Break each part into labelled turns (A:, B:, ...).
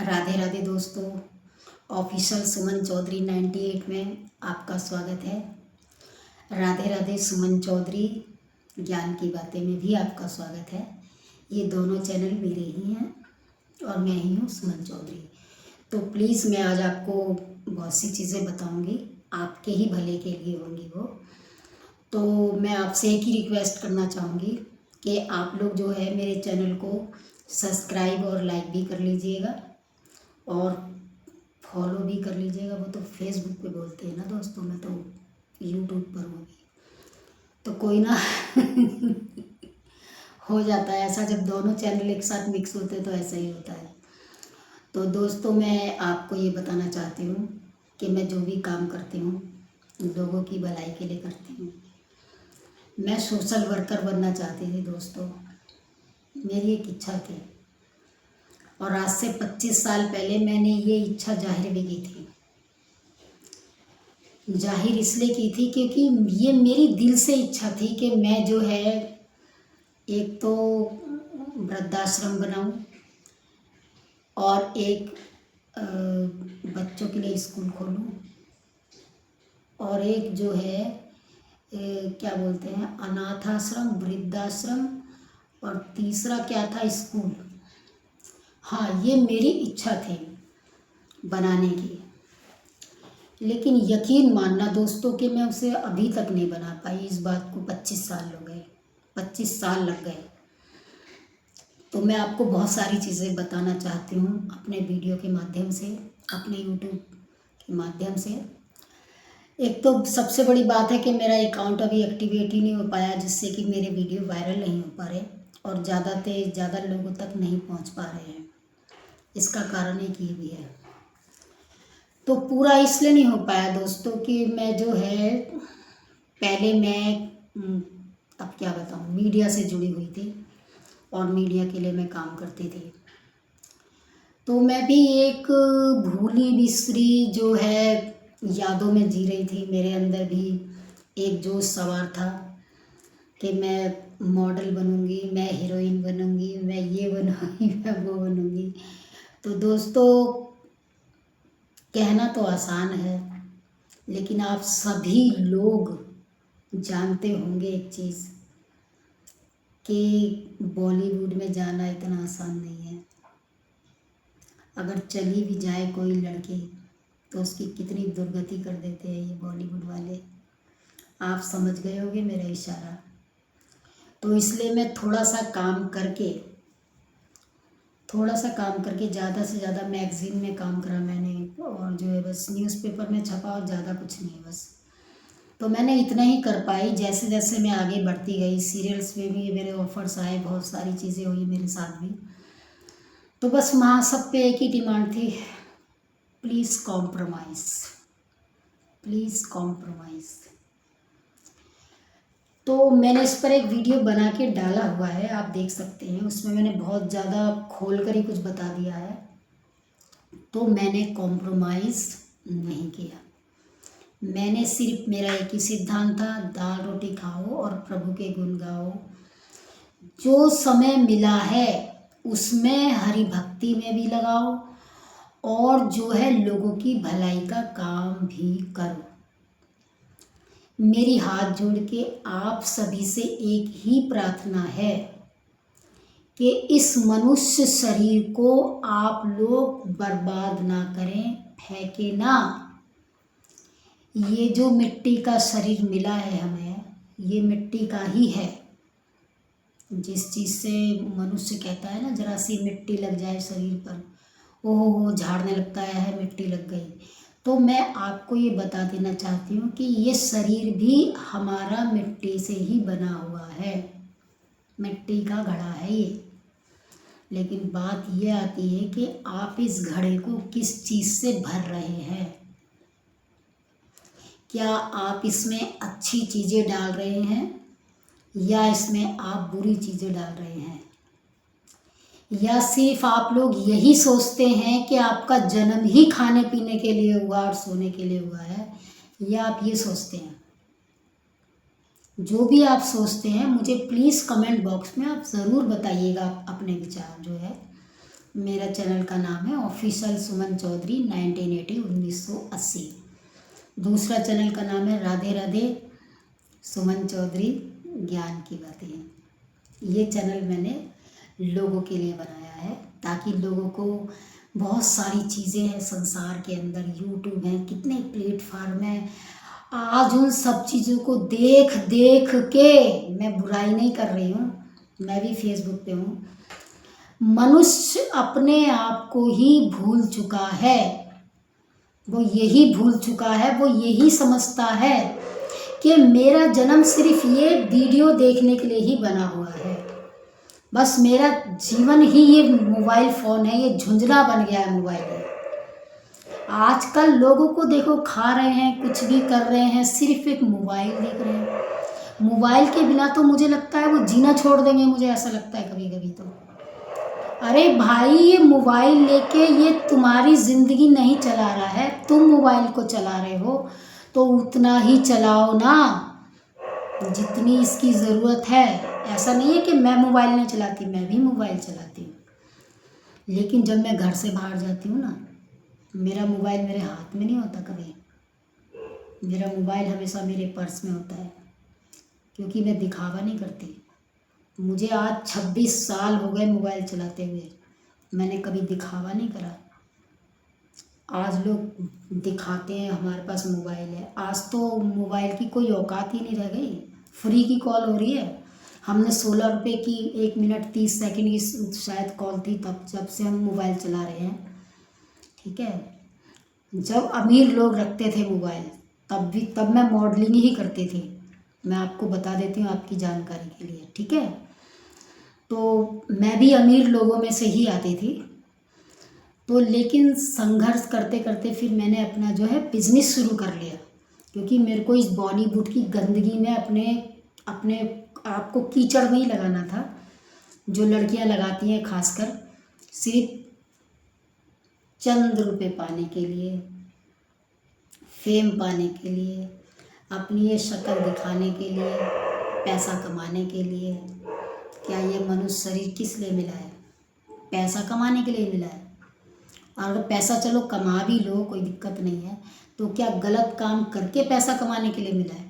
A: राधे राधे दोस्तों। ऑफिशियल सुमन चौधरी 98 में आपका स्वागत है। राधे राधे सुमन चौधरी ज्ञान की बातें में भी आपका स्वागत है। ये दोनों चैनल मेरे ही हैं और मैं ही हूँ सुमन चौधरी। तो प्लीज़ मैं आज आपको बहुत सी चीज़ें बताऊँगी, आपके ही भले के लिए होंगी वो। तो मैं आपसे एक ही रिक्वेस्ट करना चाहूँगी कि आप लोग जो है मेरे चैनल को सब्सक्राइब और लाइक भी कर लीजिएगा और फॉलो भी कर लीजिएगा। वो तो फेसबुक पे बोलते हैं ना दोस्तों, मैं तो यूट्यूब पर हूँ अभी। तो कोई ना हो जाता है ऐसा, जब दोनों चैनल एक साथ मिक्स होते हैं तो ऐसा ही होता है। तो दोस्तों मैं आपको ये बताना चाहती हूँ कि मैं जो भी काम करती हूँ लोगों की भलाई के लिए करती हूँ। मैं सोशल वर्कर बनना चाहती थी दोस्तों, मेरी एक इच्छा थी और आज से 25 साल पहले मैंने ये इच्छा जाहिर भी की थी। जाहिर इसलिए की थी क्योंकि ये मेरी दिल से इच्छा थी कि मैं जो है एक तो वृद्धाश्रम बनाऊं और एक बच्चों के लिए स्कूल खोलूं और एक जो है क्या बोलते हैं अनाथ आश्रम, वृद्धाश्रम और तीसरा क्या था स्कूल। हाँ, ये मेरी इच्छा थी बनाने की, लेकिन यकीन मानना दोस्तों कि मैं उसे अभी तक नहीं बना पाई। इस बात को 25 साल हो गए, 25 साल लग गए। तो मैं आपको बहुत सारी चीज़ें बताना चाहती हूँ अपने वीडियो के माध्यम से, अपने यूट्यूब के माध्यम से। एक तो सबसे बड़ी बात है कि मेरा अकाउंट अभी एक्टिवेट ही नहीं हो पाया, जिससे कि मेरे वीडियो वायरल नहीं हो पा रहे और ज़्यादा से ज़्यादा लोगों तक नहीं पहुँच पा रहे हैं। इसका कारण एक ये भी है। तो पूरा इसलिए नहीं हो पाया दोस्तों कि मैं जो है पहले मैं अब क्या बताऊँ, मीडिया से जुड़ी हुई थी और मीडिया के लिए मैं काम करती थी। तो मैं भी एक भूली बिसरी जो है यादों में जी रही थी। मेरे अंदर भी एक जोश सवार था कि मैं मॉडल बनूंगी, मैं हीरोइन बनूंगी, मैं ये बनूंगी, मैं वो बनूंगी। तो दोस्तों कहना तो आसान है, लेकिन आप सभी लोग जानते होंगे एक चीज़ कि बॉलीवुड में जाना इतना आसान नहीं है। अगर चली भी जाए कोई लड़की तो उसकी कितनी दुर्गति कर देते हैं ये बॉलीवुड वाले। आप समझ गए होंगे मेरा इशारा। तो इसलिए मैं थोड़ा सा काम करके ज़्यादा से ज़्यादा मैगज़ीन में काम करा मैंने और जो है बस न्यूज़पेपर में छपा और ज़्यादा कुछ नहीं बस। तो मैंने इतना ही कर पाई। जैसे जैसे मैं आगे बढ़ती गई, सीरियल्स में भी मेरे ऑफ़र्स आए, बहुत सारी चीज़ें हुई मेरे साथ भी। तो बस वहाँ सब पे एक ही डिमांड थी, प्लीज़ कॉम्प्रोमाइज़, प्लीज़ कॉम्प्रोमाइज़। तो मैंने इस पर एक वीडियो बना के डाला हुआ है, आप देख सकते हैं। उसमें मैंने बहुत ज़्यादा खोल कर ही कुछ बता दिया है। तो मैंने कॉम्प्रोमाइज़ नहीं किया। मैंने सिर्फ, मेरा एक ही सिद्धांत था, दाल रोटी खाओ और प्रभु के गुण गाओ। जो समय मिला है उसमें हरि भक्ति में भी लगाओ और जो है लोगों की भलाई का काम भी करो। मेरी हाथ जोड़ के आप सभी से एक ही प्रार्थना है कि इस मनुष्य शरीर को आप लोग बर्बाद ना करें, फेंके ना। ये जो मिट्टी का शरीर मिला है हमें, ये मिट्टी का ही है। जिस चीज़ से मनुष्य कहता है ना, जरा सी मिट्टी लग जाए शरीर पर, ओहो झाड़ने लगता है, मिट्टी लग गई। तो मैं आपको ये बता देना चाहती हूँ कि ये शरीर भी हमारा मिट्टी से ही बना हुआ है, मिट्टी का घड़ा है ये। लेकिन बात ये आती है कि आप इस घड़े को किस चीज़ से भर रहे हैं। क्या आप इसमें अच्छी चीज़ें डाल रहे हैं या इसमें आप बुरी चीज़ें डाल रहे हैं? या सिर्फ आप लोग यही सोचते हैं कि आपका जन्म ही खाने पीने के लिए हुआ और सोने के लिए हुआ है, या आप ये सोचते हैं? जो भी आप सोचते हैं मुझे प्लीज़ कमेंट बॉक्स में आप ज़रूर बताइएगा अपने विचार जो है। मेरा चैनल का नाम है ऑफिशियल सुमन चौधरी 1980। दूसरा चैनल का नाम है राधे राधे सुमन चौधरी ज्ञान की बातें। ये चैनल मैंने लोगों के लिए बनाया है ताकि लोगों को बहुत सारी चीज़ें हैं संसार के अंदर, यूट्यूब है, कितने प्लेटफार्म हैं, आज उन सब चीज़ों को देख देख के, मैं बुराई नहीं कर रही हूँ, मैं भी फेसबुक पे हूँ, मनुष्य अपने आप को ही भूल चुका है। वो यही भूल चुका है, वो यही समझता है कि मेरा जन्म सिर्फ ये वीडियो देखने के लिए ही बना हुआ है। बस मेरा जीवन ही ये मोबाइल फ़ोन है, ये झुंझुना बन गया है मोबाइल है। आजकल लोगों को देखो, खा रहे हैं, कुछ भी कर रहे हैं, सिर्फ एक मोबाइल देख रहे हैं। मोबाइल के बिना तो मुझे लगता है वो जीना छोड़ देंगे, मुझे ऐसा लगता है कभी कभी तो। अरे भाई, ये मोबाइल लेके ये तुम्हारी ज़िंदगी नहीं चला रहा है, तुम मोबाइल को चला रहे हो तो उतना ही चलाओ ना जितनी इसकी ज़रूरत है। ऐसा नहीं है कि मैं मोबाइल नहीं चलाती, मैं भी मोबाइल चलाती हूँ, लेकिन जब मैं घर से बाहर जाती हूँ ना, मेरा मोबाइल मेरे हाथ में नहीं होता कभी। मेरा मोबाइल हमेशा मेरे पर्स में होता है, क्योंकि मैं दिखावा नहीं करती। मुझे आज 26 साल हो गए मोबाइल चलाते हुए, मैंने कभी दिखावा नहीं करा। आज लोग दिखाते हैं हमारे पास मोबाइल है, आज तो मोबाइल की कोई औकात ही नहीं रह गई। फ्री की कॉल हो रही है, हमने 16 रुपये की 1 मिनट 30 सेकंड की शायद कॉल थी, तब जब से हम मोबाइल चला रहे हैं। ठीक है, जब अमीर लोग रखते थे मोबाइल, तब मैं मॉडलिंग ही करती थी। मैं आपको बता देती हूँ आपकी जानकारी के लिए, ठीक है। तो मैं भी अमीर लोगों में से ही आती थी। तो लेकिन संघर्ष करते करते फिर मैंने अपना जो है बिजनेस शुरू कर लिया, क्योंकि मेरे को इस बॉलीवुड की गंदगी में अपने अपने आप को कीचड़ नहीं लगाना था, जो लड़कियां लगाती हैं खासकर सिर्फ चंद रुपए पाने के लिए, फेम पाने के लिए, अपनी ये शक्ल दिखाने के लिए, पैसा कमाने के लिए। क्या ये मनुष्य शरीर किस लिए मिला है? पैसा कमाने के लिए मिला है। और अगर पैसा चलो कमा भी लो, कोई दिक्कत नहीं है, तो क्या गलत काम करके पैसा कमाने के लिए मिला है?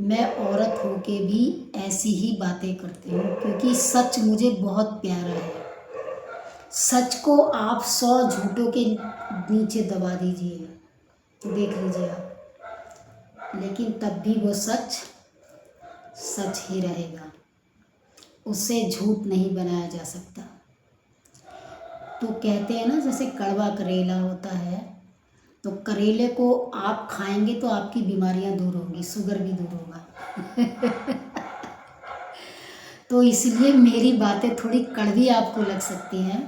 A: मैं औरत होके भी ऐसी ही बातें करती हूँ, क्योंकि सच मुझे बहुत प्यारा है। सच को आप 100 झूठों के नीचे दबा दीजिए, देख लीजिए आप, लेकिन तब भी वो सच सच ही रहेगा, उससे झूठ नहीं बनाया जा सकता। तो कहते हैं ना, जैसे कड़वा करेला होता है, तो करेले को आप खाएंगे तो आपकी बीमारियां दूर होंगी, शुगर भी दूर होगा। तो इसलिए मेरी बातें थोड़ी कड़वी आपको लग सकती हैं,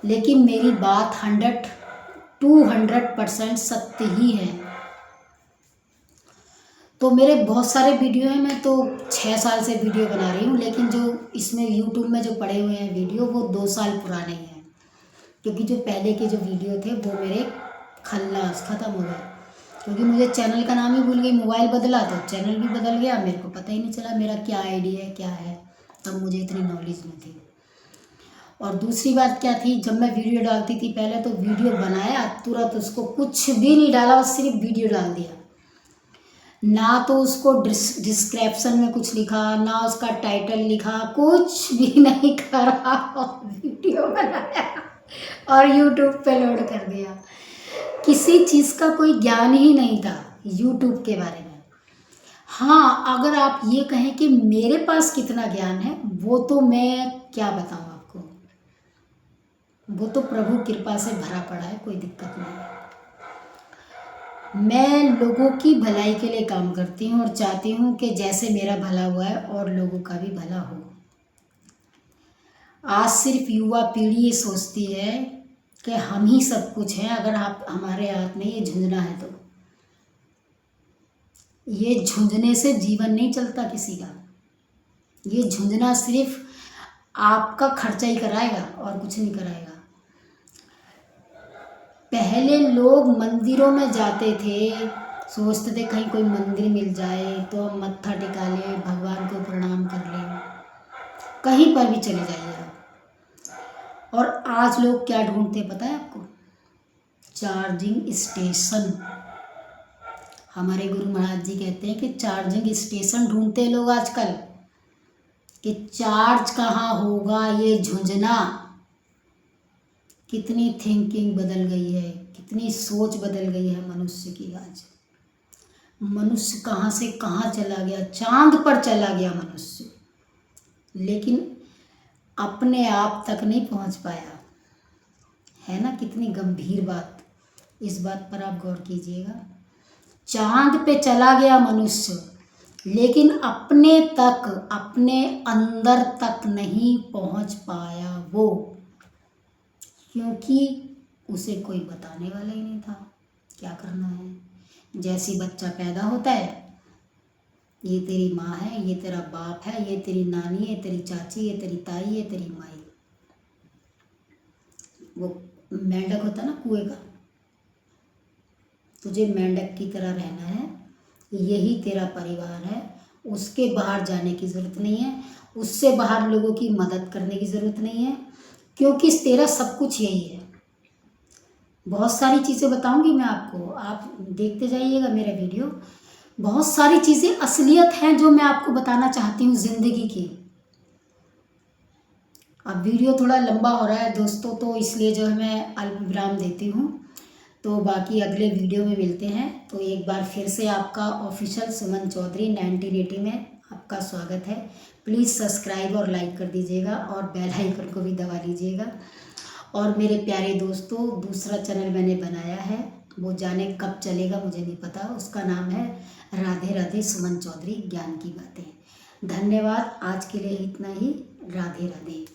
A: लेकिन मेरी बात 200% सत्य ही है। तो मेरे बहुत सारे वीडियो हैं, मैं तो 6 साल से वीडियो बना रही हूँ, लेकिन जो इसमें यूट्यूब में जो पड़े हुए हैं वीडियो, वो 2 साल पुराने हैं, क्योंकि जो पहले के जो वीडियो थे वो मेरे खल्लास ख़त्म हो गए, क्योंकि मुझे चैनल का नाम ही भूल गई। मोबाइल बदला तो चैनल भी बदल गया, मेरे को पता ही नहीं चला मेरा क्या आईडी है क्या है, तब मुझे इतनी नॉलेज नहीं थी। और दूसरी बात क्या थी, जब मैं वीडियो डालती थी पहले, तो वीडियो बनाया तुरंत उसको कुछ भी नहीं डाला, बस सिर्फ वीडियो डाल दिया, ना तो उसको डिस्क्रिप्शन में कुछ लिखा, ना उसका टाइटल लिखा, कुछ भी नहीं करा, और वीडियो बनाया और यूट्यूब पे लोड कर दिया। किसी चीज़ का कोई ज्ञान ही नहीं था यूट्यूब के बारे में। हाँ, अगर आप ये कहें कि मेरे पास कितना ज्ञान है, वो तो मैं क्या बताऊँ आपको, वो तो प्रभु कृपा से भरा पड़ा है, कोई दिक्कत नहीं है। मैं लोगों की भलाई के लिए काम करती हूँ और चाहती हूँ कि जैसे मेरा भला हुआ है और लोगों का भी भला हो। आज सिर्फ युवा पीढ़ी ये सोचती है कि हम ही सब कुछ हैं, अगर आप हमारे हाथ में ये झुंझुना है तो। ये झुंझुने से जीवन नहीं चलता किसी का, ये झुंझुना सिर्फ आपका खर्चा ही कराएगा और कुछ नहीं कराएगा। पहले लोग मंदिरों में जाते थे, सोचते थे कहीं कोई मंदिर मिल जाए तो हम मत्था टिका लें, भगवान को प्रणाम कर लें। कहीं पर भी चले जाइए आप। और आज लोग क्या ढूंढते पता है आपको? Charging station. हमारे गुरु महाराज जी कहते हैं कि चार्जिंग स्टेशन ढूंढते लोग आजकल, कि चार्ज कहाँ होगा ये झुंझुना। कितनी थिंकिंग बदल गई है, कितनी सोच बदल गई है मनुष्य की। आज मनुष्य कहाँ से कहाँ चला गया, चांद पर चला गया मनुष्य, लेकिन अपने आप तक नहीं पहुंच पाया। है ना कितनी गंभीर बात। इस बात पर आप गौर कीजिएगा। चांद पे चला गया मनुष्य, लेकिन अपने तक, अपने अंदर तक नहीं पहुंच पाया वो, क्योंकि उसे कोई बताने वाला ही नहीं था क्या करना है। जैसी बच्चा पैदा होता है, ये तेरी माँ है, ये तेरा बाप है, ये तेरी नानी है, तेरी चाची, ये तेरी ताई, ये तेरी माई। वो मेंढक होता ना कुएं का, तुझे मेंढक की तरह रहना है, यही तेरा परिवार है। उसके बाहर जाने की ज़रूरत नहीं है, उससे बाहर लोगों की मदद करने की ज़रूरत नहीं है, क्योंकि तेरा सब कुछ यही है। बहुत सारी चीज़ें बताऊंगी मैं आपको, आप देखते जाइएगा मेरा वीडियो। बहुत सारी चीज़ें असलियत हैं जो मैं आपको बताना चाहती हूँ ज़िंदगी की। अब वीडियो थोड़ा लंबा हो रहा है दोस्तों, तो इसलिए जो है मैं अल्प विराम देती हूँ। तो बाकी अगले वीडियो में मिलते हैं। तो एक बार फिर से आपका ऑफिशियल सुमन चौधरी 1980 में आपका स्वागत है। प्लीज़ सब्सक्राइब और लाइक कर दीजिएगा और बेल आइकन को भी दबा लीजिएगा। और मेरे प्यारे दोस्तों, दूसरा चैनल मैंने बनाया है, वो जाने कब चलेगा मुझे नहीं पता। उसका नाम है राधे राधे सुमन चौधरी ज्ञान की बातें। धन्यवाद, आज के लिए इतना ही। राधे राधे।